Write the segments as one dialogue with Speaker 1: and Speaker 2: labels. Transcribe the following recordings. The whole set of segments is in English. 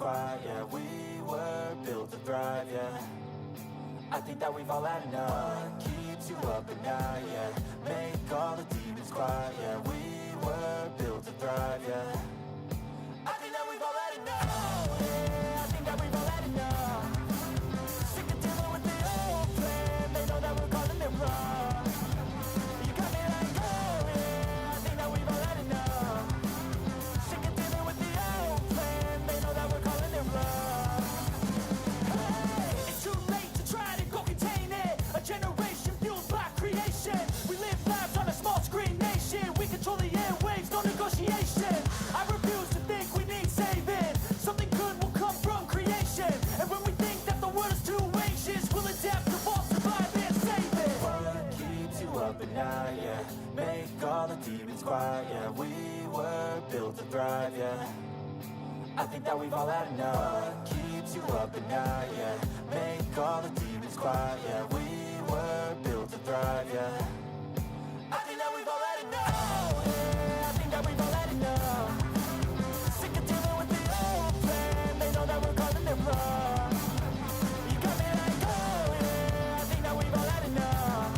Speaker 1: quiet, yeah. We were built to thrive, yeah. I think that we've all had enough. What keeps you up at night, yeah. Make all the demons quiet, yeah. We were built to thrive, yeah. I think that we've all had enough. Yeah, I think that we've all had enough. Sick of dealing with the old plan. They know that we're calling it wrong. You got me like, oh yeah, I think that we've all had enough. Sick of dealing with the old plan. They know that we're calling it wrong. Hey, it's too late to try to go contain it. A generation fueled by creation. We live lives on a small screen nation. We control the airwaves, no negotiation. I refuse to think we need saving. Something good will come from creation. And when we think that the world is too anxious, we'll adapt, evolve, survive, and save it. What keeps you up at night, yeah. Make all the demons quiet, yeah. We were built to thrive, yeah. I think that we've all had enough. What keeps you up at night, yeah. Make all the demons quiet, yeah. We were built to thrive, yeah. I think that we've all had enough. Yeah, I think that we've all had enough. Sick of dealing with the old plan. They know that we're calling it wrong. You got me like, oh yeah, I think that we've all had enough.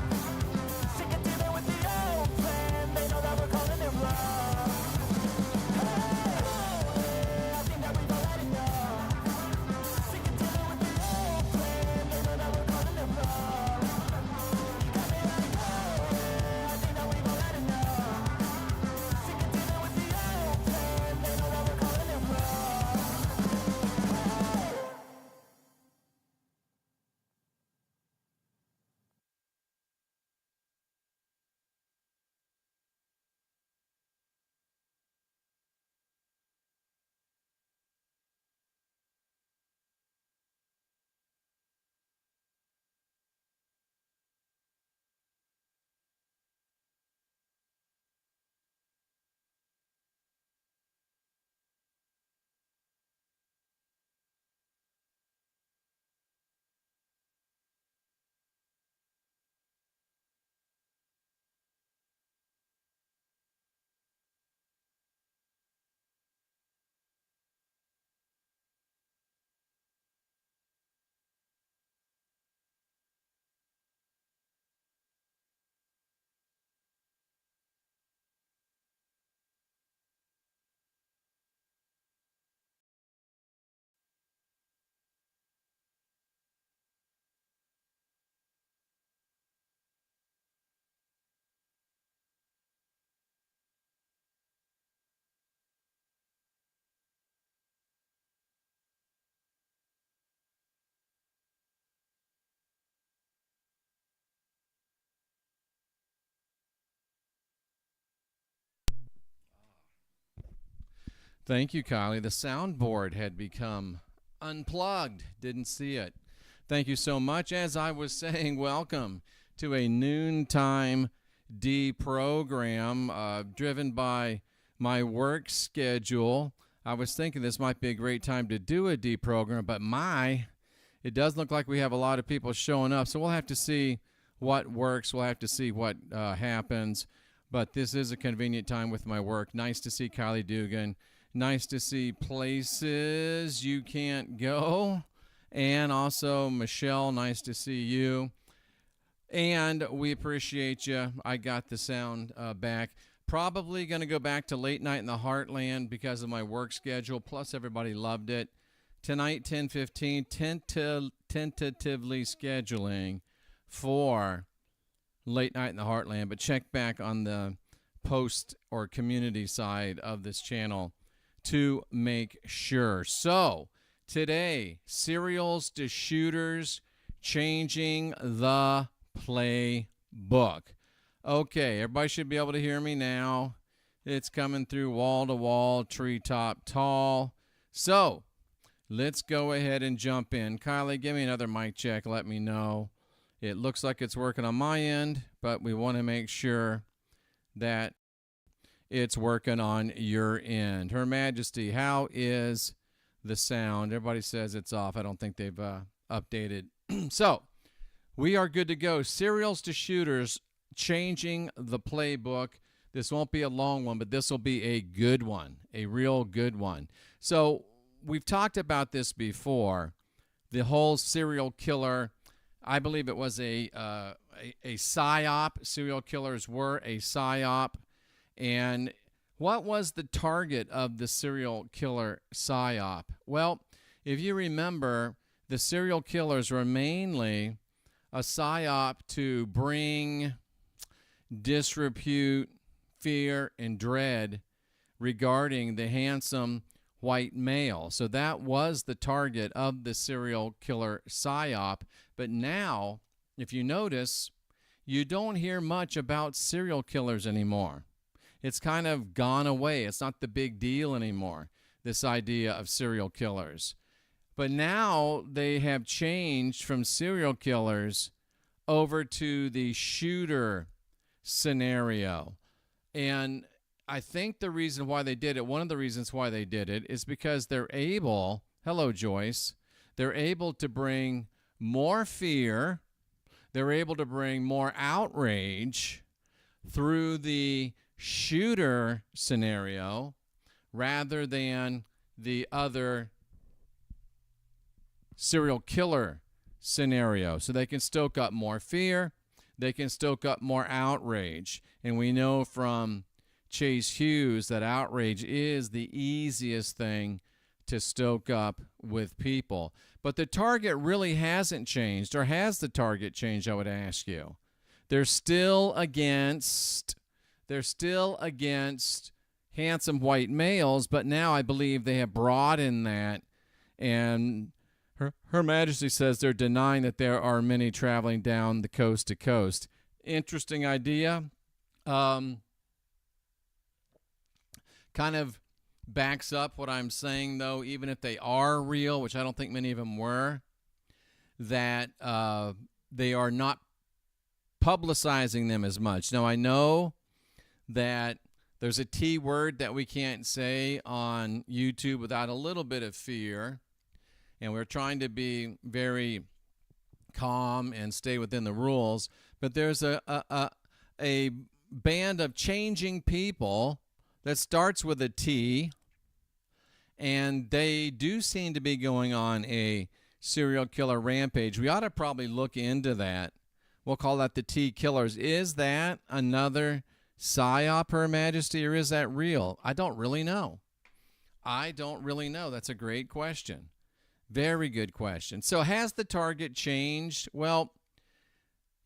Speaker 1: Sick of dealing with the old plan. They know that we're calling it wrong. Hey, oh yeah, I think that we've all had enough. Sick of dealing with the old plan. They know that we're calling it wrong. You got me like, oh yeah, I think that we've all had enough. Sick of dealing with the old plan. They know that we're calling it wrong.
Speaker 2: Thank you, Kylie. The soundboard had become unplugged. Didn't see it. Thank you so much. As I was saying, welcome to a noontime program driven by my work schedule. I was thinking this might be a great time to do a program, but it does look like we have a lot of people showing up, so we'll have to see what works. We'll have to see what happens, but this is a convenient time with my work. Nice to see Kylie Dugan. Nice to see places you can't go. And also, Michelle, nice to see you. And we appreciate you. I got the sound back. Probably going to go back to Late Night in the Heartland because of my work schedule. Plus, everybody loved it. Tonight, 10:15, tentatively scheduling for Late Night in the Heartland. But check back on the post or community side of this channel to make sure. So, today, serials to shooters changing the playbook. Okay, everybody should be able to hear me now. It's coming through wall to wall, treetop tall. So, let's go ahead and jump in. Kylie, give me another mic check. Let me know. It looks like it's working on my end, but we want to make sure that it's working on your end. Her Majesty, how is the sound? Everybody says it's off. I don't think they've updated. So, we are good to go. Serials to shooters, changing the playbook. This won't be a long one, but this will be a good one, a real good one. So, we've talked about this before. The whole serial killer, I believe it was a psyop. Serial killers were a psyop. And what was the target of the serial killer psyop? Well, if you remember, the serial killers were mainly a psyop to bring disrepute, fear, and dread regarding the handsome white male. So that was the target of the serial killer psyop. But now, if you notice, you don't hear much about serial killers anymore. It's kind of gone away. It's not the big deal anymore, this idea of serial killers. But now they have changed from serial killers over to the shooter scenario. And I think the reason why they did it, one of the reasons why they did it, is because they're able, hello Joyce, they're able to bring more fear, they're able to bring more outrage through the shooter scenario rather than the other serial killer scenario. So they can stoke up more fear, they can stoke up more outrage. And we know from Chase Hughes that outrage is the easiest thing to stoke up with people. But the target really hasn't changed. Or has the target changed, I would ask you? They're still against handsome white males, but now I believe they have broadened that. And Her Majesty says they're denying that there are many traveling down the coast to coast. Interesting idea. Kind of backs up what I'm saying, though, even if they are real, which I don't think many of them were, that they are not publicizing them as much. Now, I know that there's a T word that we can't say on YouTube without a little bit of fear, and we're trying to be very calm and stay within the rules, but there's a band of changing people that starts with a T, and they do seem to be going on a serial killer rampage. We ought to probably look into that. We'll call that the T killers. Is that another psyop, Her Majesty, or is that real? I don't really know. That's a great question. Very good question. So has the target changed? Well,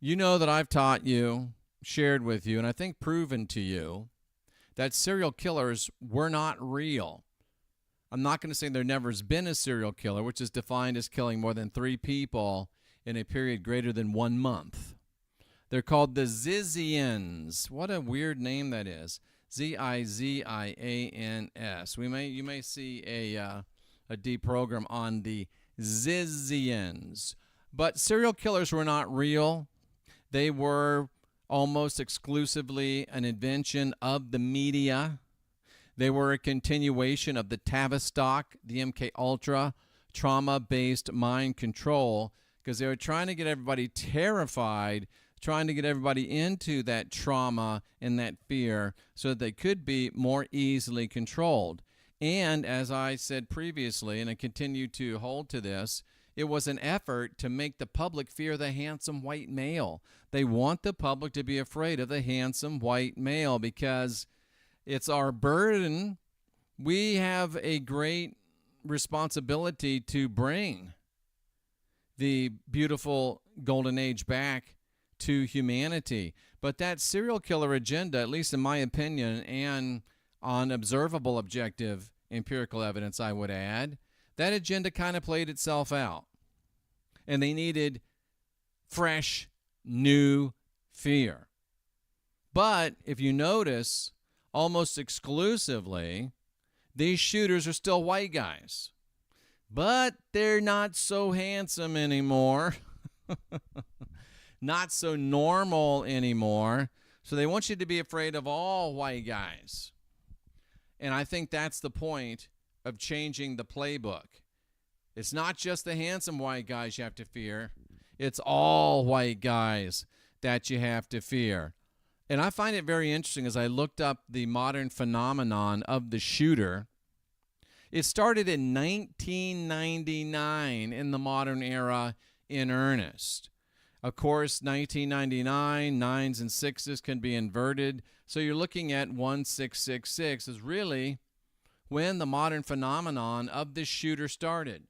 Speaker 2: you know that I've taught you, shared with you, and I think proven to you that serial killers were not real. I'm not going to say there never has been a serial killer, which is defined as killing more than 3 people in a period greater than 1 month. They're called the Zizians. What a weird name that is. Zizians. You may see a D program on the Zizians. But serial killers were not real. They were almost exclusively an invention of the media. They were a continuation of the Tavistock, the MK Ultra, trauma-based mind control, because they were trying to get everybody terrified, trying to get everybody into that trauma and that fear so that they could be more easily controlled. And as I said previously, and I continue to hold to this, it was an effort to make the public fear the handsome white male. They want the public to be afraid of the handsome white male because it's our burden. We have a great responsibility to bring the beautiful golden age back to humanity. But that serial killer agenda, at least in my opinion, and on observable objective empirical evidence, I would add, that agenda kind of played itself out. And they needed fresh, new fear. But if you notice, almost exclusively, these shooters are still white guys. But they're not so handsome anymore. Not so normal anymore. So they want you to be afraid of all white guys. And I think that's the point of changing the playbook. It's not just the handsome white guys you have to fear. It's all white guys that you have to fear. And I find it very interesting as I looked up the modern phenomenon of the shooter. It started in 1999 in the modern era in earnest. Of course, 1999, nines and sixes can be inverted. So you're looking at 1666 is really when the modern phenomenon of this shooter started.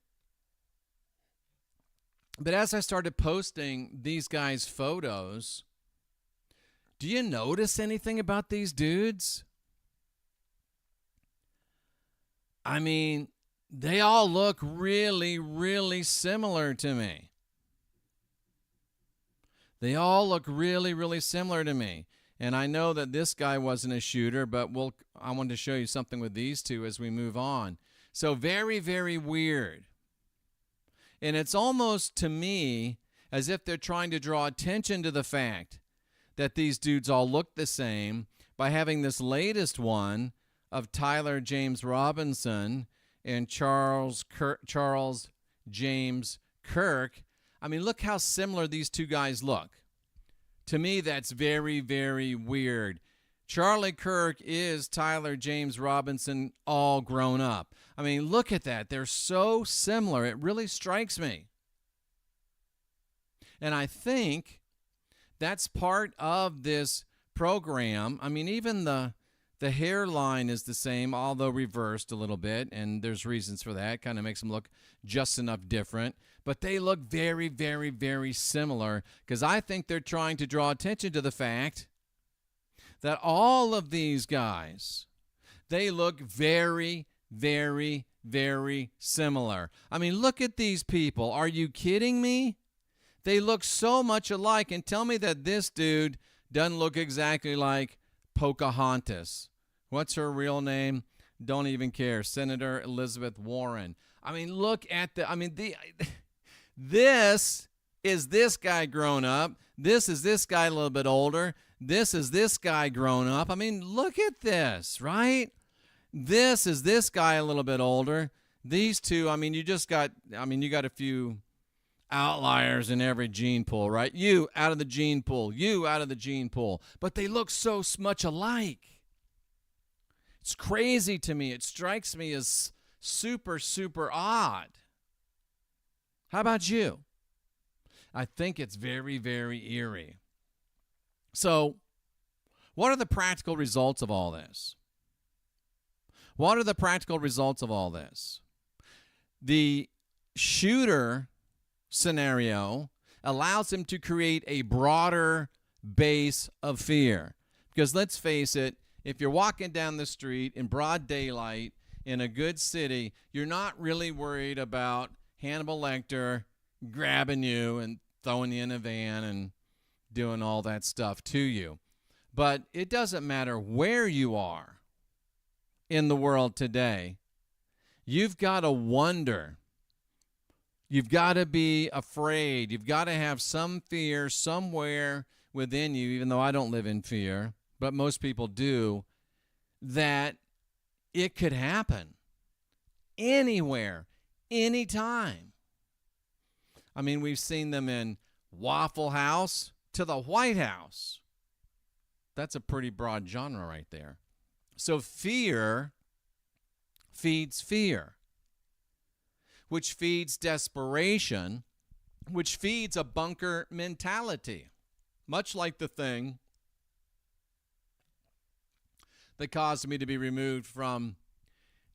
Speaker 2: But as I started posting these guys' photos, do you notice anything about these dudes? I mean, they all look really, really similar to me. They all look really, really similar to me. And I know that this guy wasn't a shooter, but I wanted to show you something with these two as we move on. So very, very weird. And it's almost, to me, as if they're trying to draw attention to the fact that these dudes all look the same by having this latest one of Tyler James Robinson and Charles James Kirk. I mean, look how similar these two guys look. To me, that's very, very weird. Charlie Kirk is Tyler James Robinson all grown up. I mean, look at that. They're so similar. It really strikes me. And I think that's part of this program. I mean, even the hairline is the same, although reversed a little bit, and there's reasons for that. Kind of makes them look just enough different. But they look very, very, very similar because I think they're trying to draw attention to the fact that all of these guys, they look very, very, very similar. I mean, look at these people. Are you kidding me? They look so much alike. And tell me that this dude doesn't look exactly like Pocahontas. What's her real name? Don't even care. Senator Elizabeth Warren. I mean, look at this is this guy grown up. This is this guy a little bit older. This is this guy grown up. I mean, look at this, right? This is this guy a little bit older. These two, I mean, you got a few outliers in every gene pool, right? You out of the gene pool, you out of the gene pool. But they look so much alike. It's crazy to me. It strikes me as super, super odd. How about you? I think it's very, very eerie. So, what are the practical results of all this? What are the practical results of all this? The shooter scenario allows him to create a broader base of fear. Because let's face it, if you're walking down the street in broad daylight in a good city, you're not really worried about Hannibal Lecter grabbing you and throwing you in a van and doing all that stuff to you. But it doesn't matter where you are in the world today. You've got to wonder. You've got to be afraid. You've got to have some fear somewhere within you, even though I don't live in fear, but most people do, that it could happen anywhere, anytime. I mean, we've seen them in Waffle House to the White House. That's a pretty broad genre right there. So fear feeds fear, which feeds desperation, which feeds a bunker mentality, much like the thing that caused me to be removed from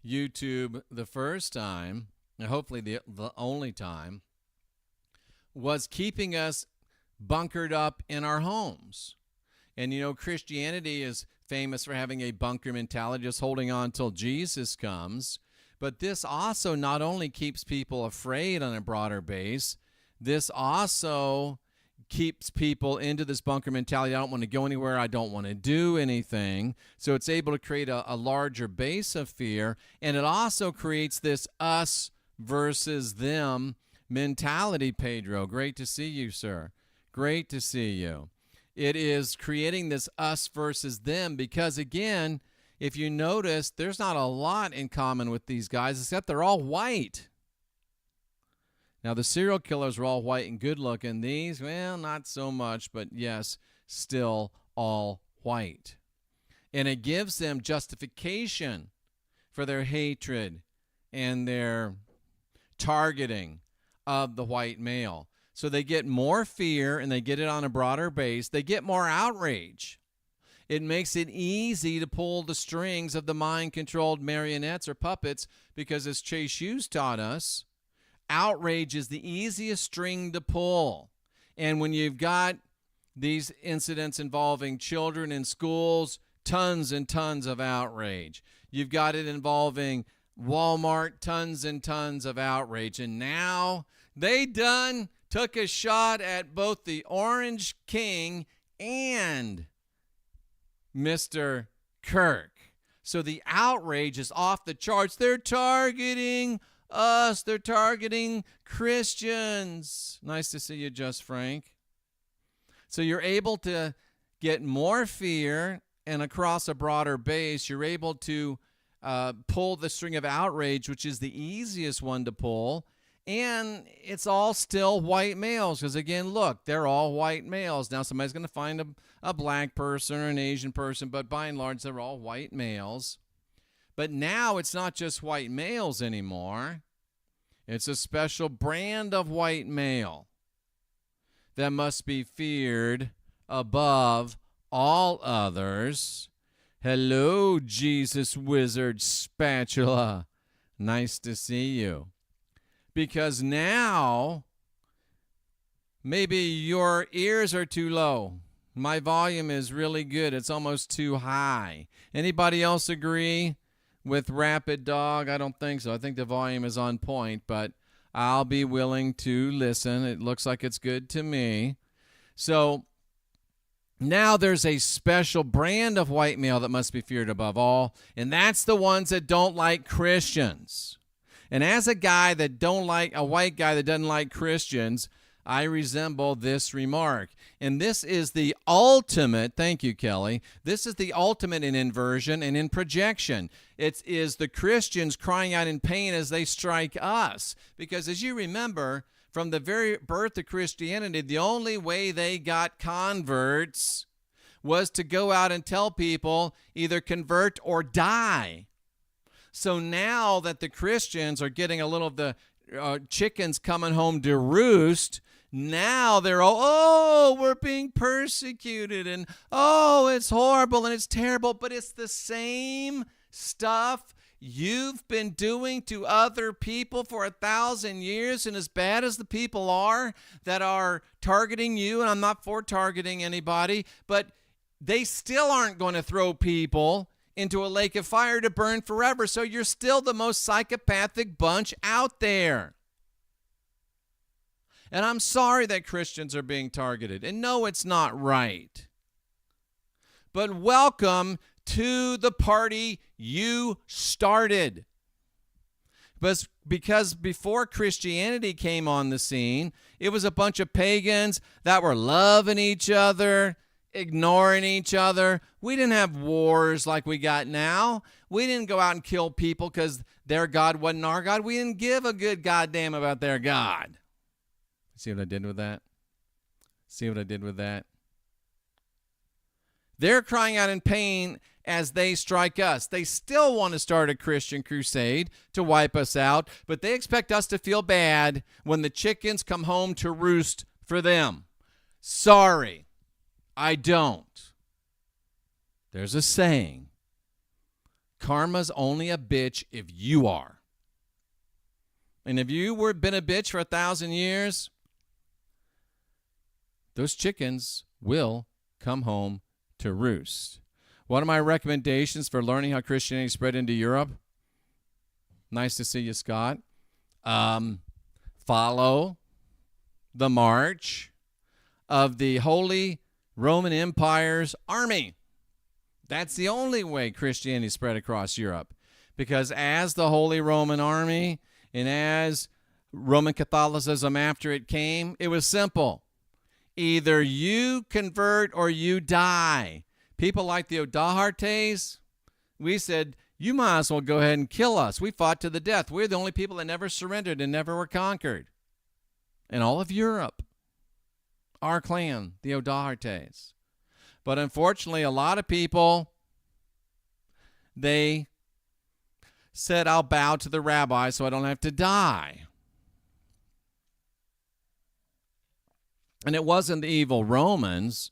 Speaker 2: YouTube the first time, and hopefully the only time, was keeping us bunkered up in our homes. And, you know, Christianity is famous for having a bunker mentality, just holding on till Jesus comes. But this also not only keeps people afraid on a broader base, this also keeps people into this bunker mentality. I don't want to go anywhere. I don't want to do anything. So it's able to create a larger base of fear. And it also creates this us versus them mentality, Pedro. Great to see you, sir. Great to see you. It is creating this us versus them because, again, if you notice, there's not a lot in common with these guys except they're all white. Now, the serial killers are all white and good looking. These, well, not so much, but yes, still all white. And it gives them justification for their hatred and their targeting of the white male. So they get more fear, and they get it on a broader base. They get more outrage. It makes it easy to pull the strings of the mind-controlled marionettes or puppets because, as Chase Hughes taught us, outrage is the easiest string to pull. And when you've got these incidents involving children in schools, tons and tons of outrage. You've got it involving Walmart, tons and tons of outrage. And now they done took a shot at both the Orange King and Mr. Kirk. So the outrage is off the charts. They're targeting us. They're targeting Christians. Nice to see you, Just Frank. So you're able to get more fear, and across a broader base, you're able to pull the string of outrage, which is the easiest one to pull. And it's all still white males because, again, look, they're all white males. Now somebody's going to find a black person or an Asian person, but by and large, they're all white males. But now it's not just white males anymore. It's a special brand of white male that must be feared above all others. Hello, Jesus Wizard Spatula. Nice to see you. Because now, maybe your ears are too low. My volume is really good. It's almost too high. Anybody else agree with Rapid Dog? I don't think so. I think the volume is on point, but I'll be willing to listen. It looks like it's good to me. So now there's a special brand of white male that must be feared above all, and that's the ones that don't like Christians. And as a guy that a white guy that doesn't like Christians, I resemble this remark. And this is the ultimate, thank you, Kelly, this is the ultimate in inversion and in projection. It is the Christians crying out in pain as they strike us. Because as you remember, from the very birth of Christianity, the only way they got converts was to go out and tell people either convert or die. So now that the Christians are getting a little of the chickens coming home to roost, now they're all, we're being persecuted, and it's horrible and it's terrible, but it's the same stuff you've been doing to other people for 1,000 years, and as bad as the people are that are targeting you, and I'm not for targeting anybody, but they still aren't going to throw people into a lake of fire to burn forever. So you're still the most psychopathic bunch out there. And I'm sorry that Christians are being targeted. And no, it's not right. But welcome to the party you started. Because before Christianity came on the scene, it was a bunch of pagans that were loving each other, ignoring each other. We didn't have wars like we got now. We didn't go out and kill people because their God wasn't our God. We didn't give a good goddamn about their God. See what I did with that? See what I did with that? They're crying out in pain as they strike us. They still want to start a Christian crusade to wipe us out, but they expect us to feel bad when the chickens come home to roost for them. Sorry. I don't. There's a saying, karma's only a bitch if you are. And if you were been a bitch for 1,000 years, those chickens will come home to roost. One of my recommendations for learning how Christianity spread into Europe, nice to see you, Scott, follow the march of the Holy Roman Empire's army. That's the only way Christianity spread across Europe. Because as the Holy Roman Army and as Roman Catholicism after it came, it was simple. Either you convert or you die. People like the Odahartes, we said, you might as well go ahead and kill us. We fought to the death. We're the only people that never surrendered and never were conquered. In all of Europe. Our clan, the Odahartes. But unfortunately, a lot of people, they said, I'll bow to the rabbi so I don't have to die. And it wasn't the evil Romans.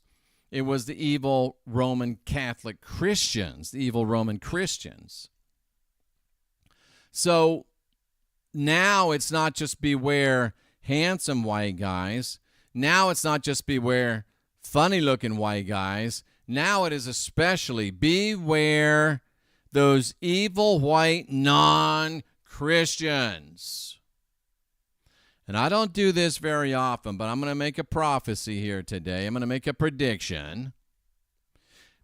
Speaker 2: It was the evil Roman Catholic Christians, the evil Roman Christians. So now it's not just beware handsome white guys. Now it's not just beware funny-looking white guys. Now it is especially beware those evil white non-Christians. And I don't do this very often, but I'm going to make a prophecy here today. I'm going to make a prediction.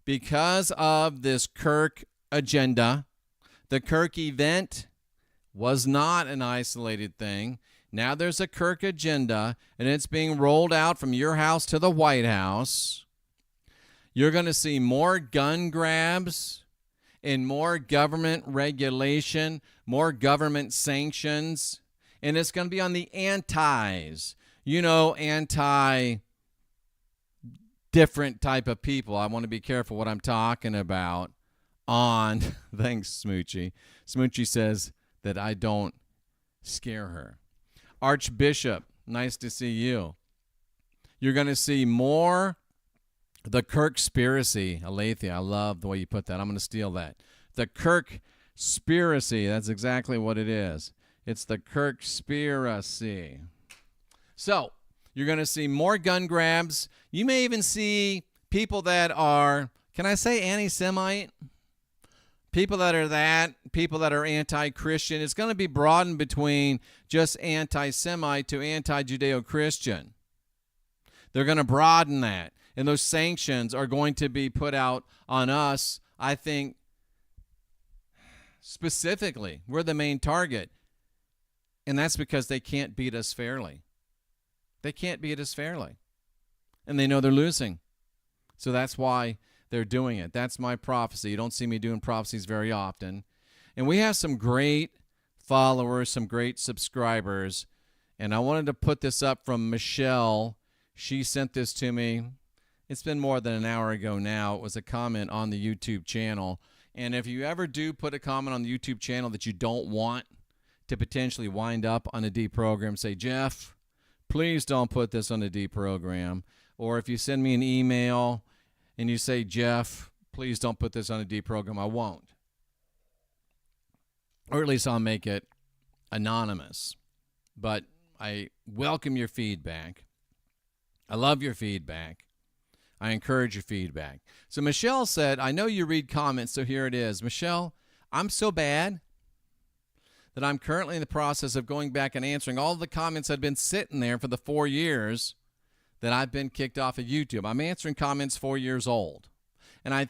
Speaker 2: Because of this Kirk agenda, the Kirk event was not an isolated thing. Now there's a Kirk agenda, and it's being rolled out from your house to the White House. You're going to see more gun grabs and more government regulation, more government sanctions. And it's going to be on the antis, anti-different type of people. I want to be careful what I'm talking about on, thanks, Smoochie. Smoochie says that I don't scare her. Archbishop, nice to see you. You're going to see more the Kirkspiracy. Alethea, I love the way you put that. I'm going to steal that. The Kirkspiracy, that's exactly what it is. It's the Kirkspiracy. So, you're going to see more gun grabs. You may even see people that are, can I say anti-Semite? People that are anti-Christian. It's going to be broadened between just anti-Semite to anti-Judeo-Christian. They're going to broaden that. And those sanctions are going to be put out on us, I think, specifically. We're the main target. And that's because they can't beat us fairly. They can't beat us fairly. And they know they're losing. So that's why they're doing it. That's my prophecy. You don't see me doing prophecies very often. And we have some great followers, some great subscribers. And I wanted to put this up from Michelle. She sent this to me. It's been more than an hour ago now. It was a comment on the YouTube channel. And if you ever do put a comment on the YouTube channel that you don't want to potentially wind up on a deprogram, say, Jeff, please don't put this on a deprogram. Or if you send me an email and you say, Jeff, please don't put this on a deprogram, I won't. Or at least I'll make it anonymous. But I welcome your feedback. I love your feedback. I encourage your feedback. So Michelle said, I know you read comments, so here it is. Michelle, I'm so bad that I'm currently in the process of going back and answering all the comments that have been sitting there for the 4 years that I've been kicked off of YouTube. I'm answering comments 4 years old. And I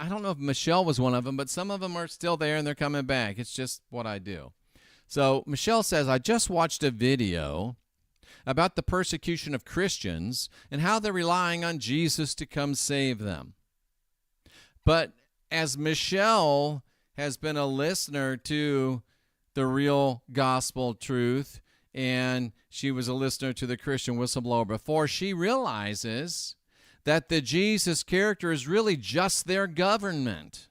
Speaker 2: don't know if Michelle was one of them, but some of them are still there and they're coming back. It's just what I do. So Michelle says, I just watched a video about the persecution of Christians and how they're relying on Jesus to come save them. But as Michelle has been a listener to the Real Gospel Truth, and she was a listener to the Christian Whistleblower before, she realizes that the Jesus character is really just their government.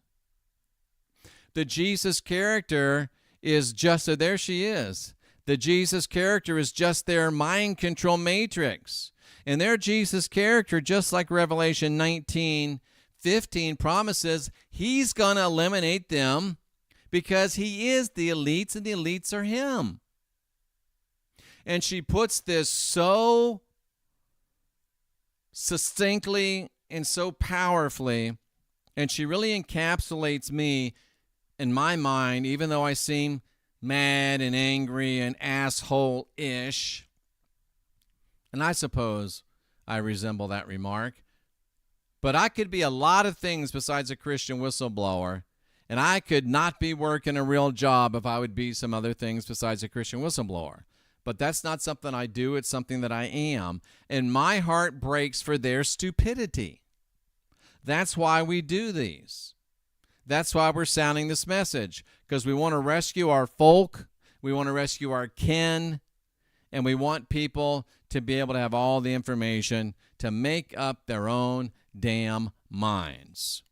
Speaker 2: The Jesus character is just, so there she is. The Jesus character is just their mind control matrix. And their Jesus character, just like Revelation 19:15 promises, he's going to eliminate them because he is the elites and the elites are him. And she puts this so succinctly and so powerfully, and she really encapsulates me in my mind, even though I seem mad and angry and asshole-ish. And I suppose I resemble that remark. But I could be a lot of things besides a Christian whistleblower, and I could not be working a real job if I would be some other things besides a Christian whistleblower. But that's not something I do. It's something that I am. And my heart breaks for their stupidity. That's why we do these. That's why we're sounding this message, because we want to rescue our folk, we want to rescue our kin, and we want people to be able to have all the information to make up their own damn minds.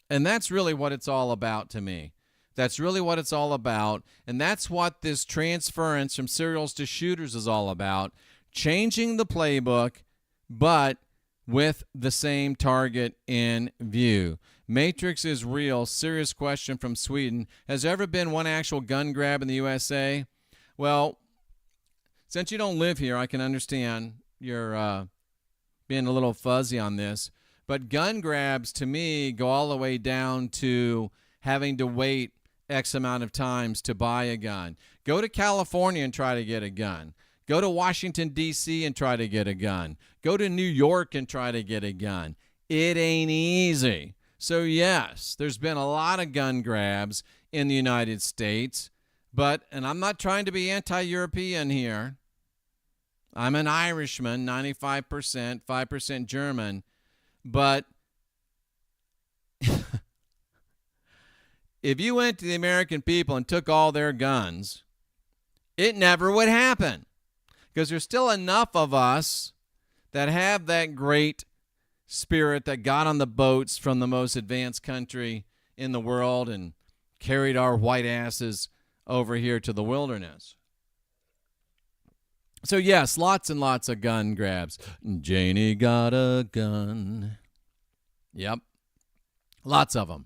Speaker 2: And that's really what it's all about to me. That's really what it's all about. And that's what this transference from serials to shooters is all about. Changing the playbook, but with the same target in view. Matrix is real. Serious question from Sweden. Has there ever been one actual gun grab in the USA? Well, since you don't live here, I can understand you're being a little fuzzy on this. But gun grabs, to me, go all the way down to having to wait X amount of times to buy a gun. Go to California and try to get a gun. Go to Washington, D.C. and try to get a gun. Go to New York and try to get a gun. It ain't easy. So, yes, there's been a lot of gun grabs in the United States. But, and I'm not trying to be anti-European here. I'm an Irishman, 95%, 5% German. But if you went to the American people and took all their guns, it never would happen. Because there's still enough of us that have that great spirit that got on the boats from the most advanced country in the world and carried our white asses over here to the wilderness. So, yes, lots and lots of gun grabs. Janie got a gun. Yep. Lots of them.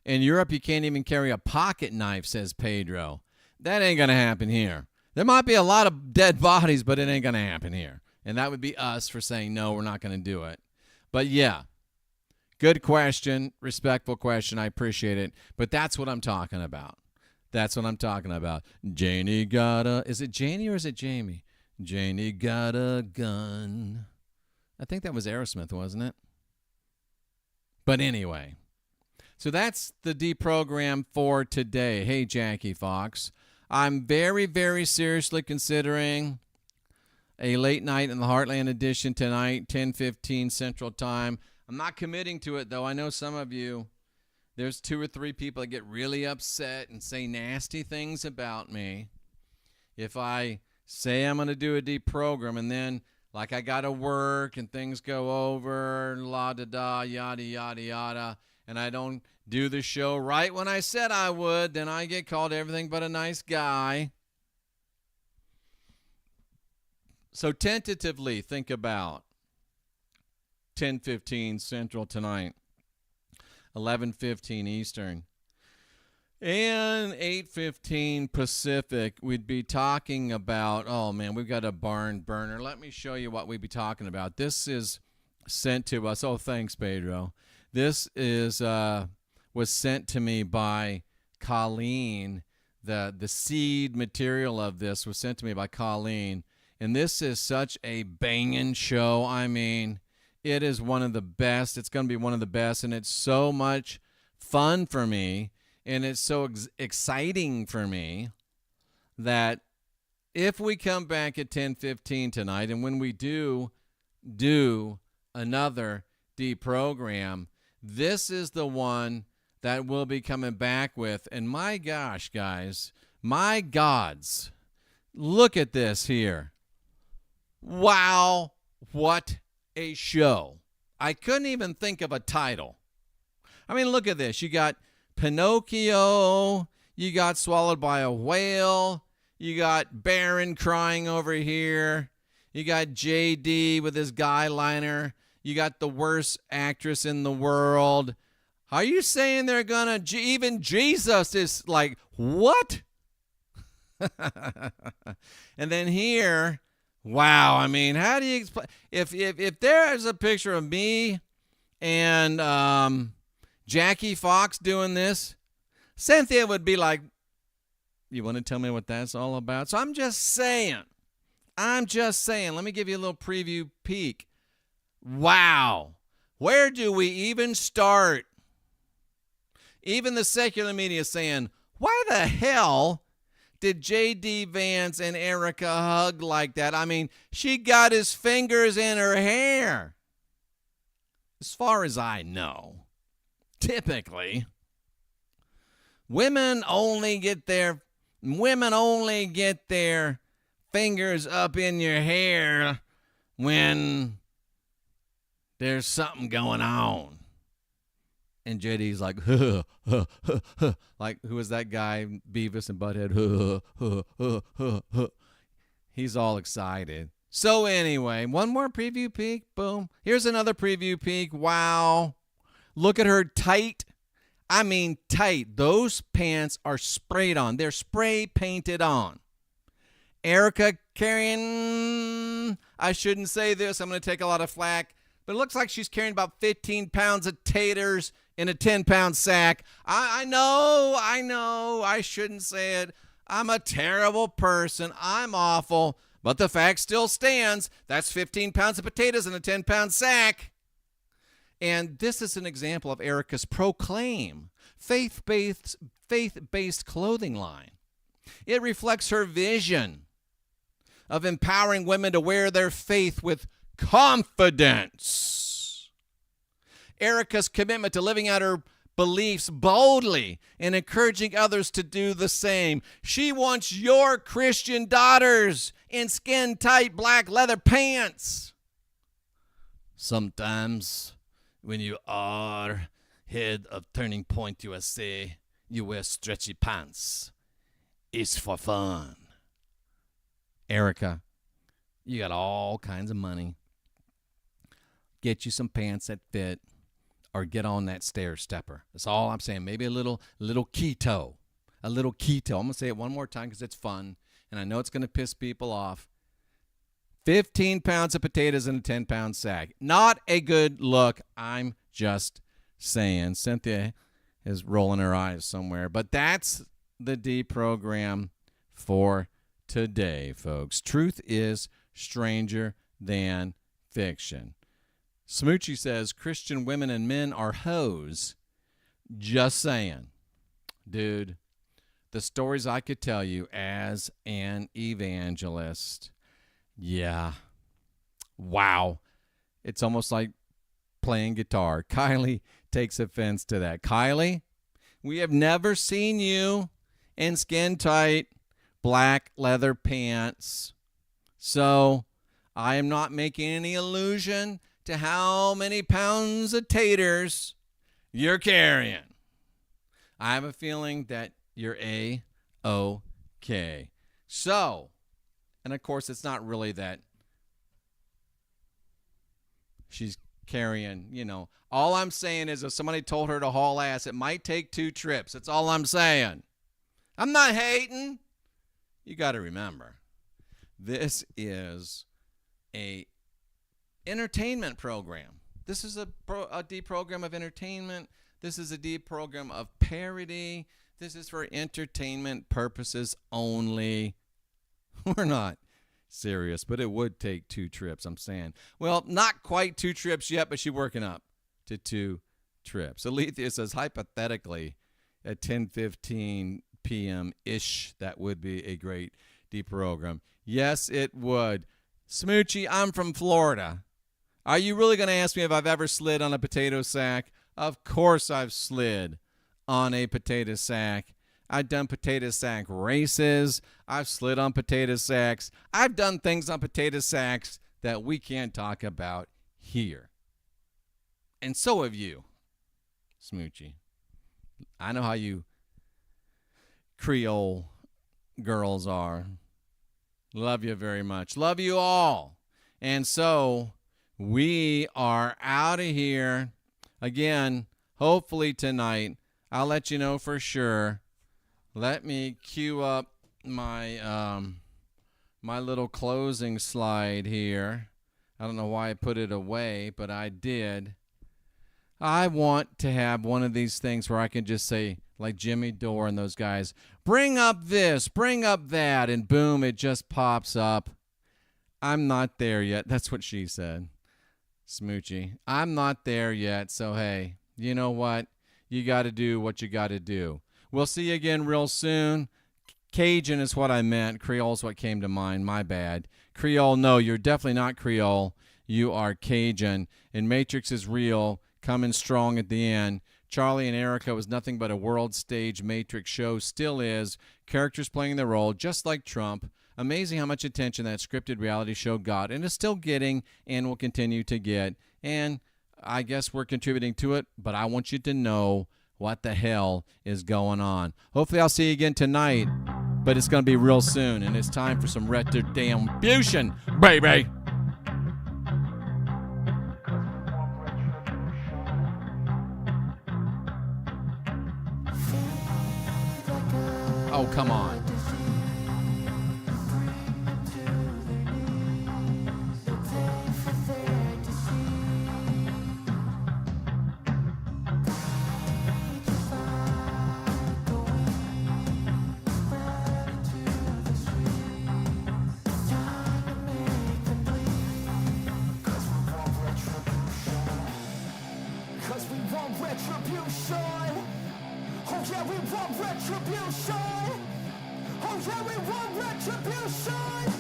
Speaker 2: In Europe, you can't even carry a pocket knife, says Pedro. That ain't going to happen here. There might be a lot of dead bodies, but it ain't going to happen here. And that would be us for saying, no, we're not going to do it. But, yeah, good question, respectful question. I appreciate it. But that's what I'm talking about. That's what I'm talking about. Janie got a... Is it Janie or is it Jamie? Janie got a gun. I think that was Aerosmith, wasn't it? But anyway. So that's the deprogram for today. Hey, Jackie Fox. I'm very, very seriously considering a late night in the Heartland edition tonight, 10:15 Central Time. I'm not committing to it, though. I know some of you... There's 2 or 3 people that get really upset and say nasty things about me if I say I'm going to do a deprogram and then, like, I got to work and things go over, la-da-da, yada, yada, yada, and I don't do the show right when I said I would, then I get called everything but a nice guy. So tentatively think about 10:15 Central tonight. 11:15 Eastern, and 8:15 Pacific. We'd be talking about, oh man, we've got a barn burner. Let me show you what we'd be talking about. This is sent to us. Oh, thanks, Pedro. This is was sent to me by Colleen. The seed material of this was sent to me by Colleen, and this is such a banging show. I mean, it is one of the best. It's going to be one of the best, and it's so much fun for me, and it's so exciting for me that if we come back at 10:15 tonight, and when we do another deprogram, this is the one that we'll be coming back with. And my gosh, guys, my gods, look at this here. Wow, what a show. I couldn't even think of a title. I mean, look at this. You got Pinocchio. You got Swallowed by a Whale. You got Baron crying over here. You got JD with his guy liner. You got the worst actress in the world. Are you saying they're going to... Even Jesus is like, what? And then here... Wow, I mean, how do you explain? If there is a picture of me and Jackie Fox doing this, Cynthia would be like, you want to tell me what that's all about? So I'm just saying. Let me give you a little preview peek. Wow. Where do we even start? Even the secular media is saying, why the hell did J.D. Vance and Erica hug like that? I mean, she got his fingers in her hair. As far as I know, typically, women only get their fingers up in your hair when there's something going on. And JD's like, like, who was that guy, Beavis and Butthead? He's all excited. So anyway, one more preview peek. Boom. Here's another preview peek. Wow. Look at her tight. I mean tight. Those pants are sprayed on. They're spray painted on. Erica carrying, I shouldn't say this. I'm going to take a lot of flack. But it looks like she's carrying about 15 pounds of taters in a 10-pound sack. I know. I shouldn't say it. I'm a terrible person. I'm awful. But the fact still stands. That's 15 pounds of potatoes in a 10-pound sack. And this is an example of Erica's Proclaim, faith-based clothing line. It reflects her vision of empowering women to wear their faith with confidence. Erica's commitment to living out her beliefs boldly and encouraging others to do the same. She wants your Christian daughters in skin-tight black leather pants. Sometimes when you are head of Turning Point USA, you wear stretchy pants. It's for fun. Erica, you got all kinds of money. Get you some pants that fit, or get on that stair stepper. That's all I'm saying. Maybe a little keto. A little keto. I'm going to say it one more time because it's fun, and I know it's going to piss people off. 15 pounds of potatoes in a 10-pound sack. Not a good look. I'm just saying. Cynthia is rolling her eyes somewhere. But that's the deprogram for today, folks. Truth is stranger than fiction. Smoochie says Christian women and men are hoes. Just saying. Dude, the stories I could tell you as an evangelist. Yeah. Wow. It's almost like playing guitar. Kylie takes offense to that. Kylie, we have never seen you in skin-tight black leather pants. So I am not making any allusion to how many pounds of taters you're carrying. I have a feeling that you're A-OK. So, and of course, it's not really that she's carrying, all I'm saying is if somebody told her to haul ass, it might take 2 trips. That's all I'm saying. I'm not hating. You got to remember, this is a entertainment program. This is a deep program of entertainment. This is a deep program of parody. This is for entertainment purposes only. We're not serious, but it would take 2 trips, I'm saying. Well, not quite 2 trips yet, but she's working up to 2 trips. Alethea says, hypothetically, at 10:15 p.m.-ish, that would be a great deprogram. Yes, it would. Smoochie, I'm from Florida. Are you really going to ask me if I've ever slid on a potato sack? Of course I've slid on a potato sack. I've done potato sack races. I've slid on potato sacks. I've done things on potato sacks that we can't talk about here. And so have you, Smoochie. I know how you Creole girls are. Love you very much. Love you all. And so we are out of here. Again, hopefully tonight. I'll let you know for sure. Let me cue up my my little closing slide here. I don't know why I put it away, but I did. I want to have one of these things where I can just say, like Jimmy Dore and those guys, bring up this, bring up that, and boom, it just pops up. I'm not there yet. That's what she said, Smoochie. I'm not there yet, so hey, you know what? You got to do what you got to do. We'll see you again real soon. Cajun is what I meant. Creole is what came to mind. My bad. Creole, no, you're definitely not Creole. You are Cajun. And Matrix is real, coming strong at the end. Charlie and Erica was nothing but a world stage Matrix show. Still is. Characters playing their role, just like Trump. Amazing how much attention that scripted reality show got and is still getting and will continue to get. And I guess we're contributing to it, but I want you to know what the hell is going on. Hopefully I'll see you again tonight, but it's going to be real soon, and it's time for some retribution, baby. Oh, come on.
Speaker 1: Cause we want retribution. Oh yeah, we want retribution. Oh yeah, we want retribution.